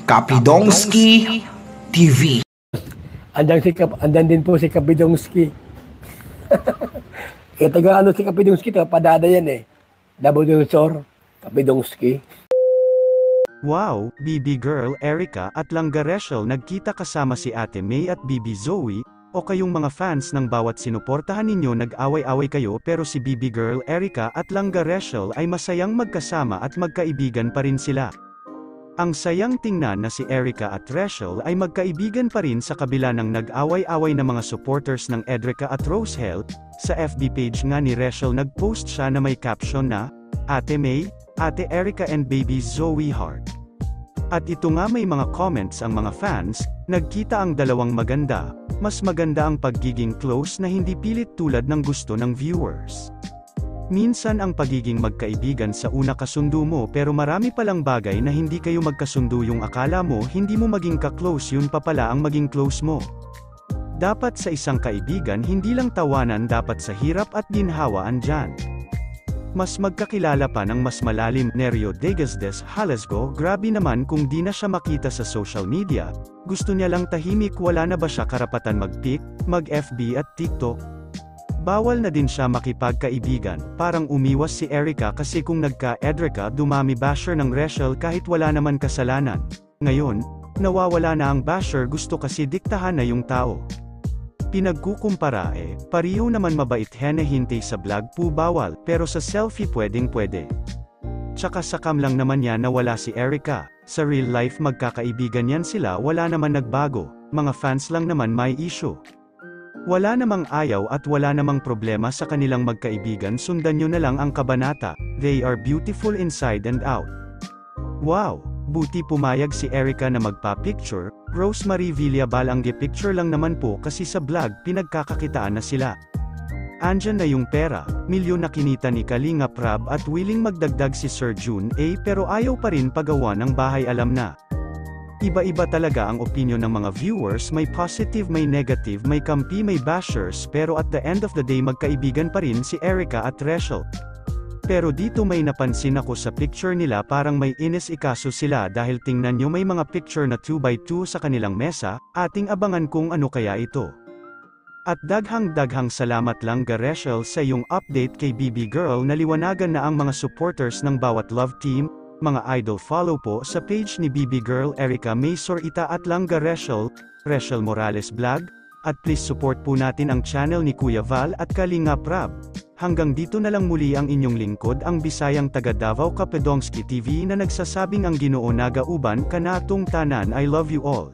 Kapidongski TV. Andan din po si Kapidongski. Kaya taga si Kapidongski, taga Padada yan eh. Nabudunsor, Kapidongski. Wow, BB Girl Erica at Langga Rachel nagkita kasama si Ate May at BB Zoe, o kayong mga fans ng bawat sinuportahan ninyo nag-away-away kayo pero si BB Girl Erica at Langga Rachel ay masayang magkasama at magkaibigan pa rin sila. Ang sayang tingnan na si Erica at Rachel ay magkaibigan pa rin sa kabila ng nag-away-away na mga supporters ng Edrica at Rosehel. Sa FB page nga ni Rachel nag-post siya na may caption na, Ate May, Ate Erica and Baby Zoe Heart. At ito nga may mga comments ang mga fans, nagkita ang dalawang maganda, mas maganda ang pagiging close na hindi pilit tulad ng gusto ng viewers. Minsan ang pagiging magkaibigan sa una kasundo mo pero marami palang bagay na hindi kayo magkasundo yung akala mo hindi mo maging ka-close yun pa pala ang maging close mo. Dapat sa isang kaibigan hindi lang tawanan dapat sa hirap at ginhawa andyan. Mas magkakilala pa ng mas malalim Nerio Degasdes Halasgo grabe naman kung di na siya makita sa social media, gusto niya lang tahimik wala na ba siya karapatan mag-pic, mag-FB at TikTok? Bawal na din siya makipagkaibigan, parang umiwas si Erica kasi kung nagka-Edrica dumami basher ng Rachel kahit wala naman kasalanan. Ngayon, nawawala na ang basher gusto kasi diktahan na yung tao. Pinagkukumpara pariho naman mabait hintay sa vlog po bawal pero sa selfie pwedeng-pwede. Tsaka sakam lang naman yan na wala si Erica, sa real life magkakaibigan yan sila wala naman nagbago, mga fans lang naman may issue. Wala namang ayaw at wala namang problema sa kanilang magkaibigan sundan nyo na lang ang kabanata, they are beautiful inside and out. Wow! Buti pumayag si Erica na magpa-picture, Rosemary Villabal ang di-picture lang naman po kasi sa vlog pinagkakakitaan na sila. Andyan na yung pera, milyon na kinita ni Kalinga Prab at willing magdagdag si Sir June pero ayaw pa rin pagawa ng bahay alam na. Iba-iba talaga ang opinion ng mga viewers may positive may negative may kampi may bashers pero at the end of the day magkaibigan pa rin si Erica at Rachel. Pero dito may napansin ako sa picture nila parang may inis ikaso sila dahil tingnan nyo may mga picture na 2x2 sa kanilang mesa, ating abangan kung ano kaya ito. At daghang salamat lang Rachel sa iyong update kay BB Girl na liwanagan na ang mga supporters ng bawat love team, mga idol follow po sa page ni BB Girl Erica May Sorita at Langga Rachel Morales Vlog, at please support po natin ang channel ni Kuya Val at Kalinga Prab. Hanggang dito na lang muli ang inyong lingkod ang Bisayang taga Davao Kapidongski TV na nagsasabing ang Ginoo nagauban kanatong tanan I love you all.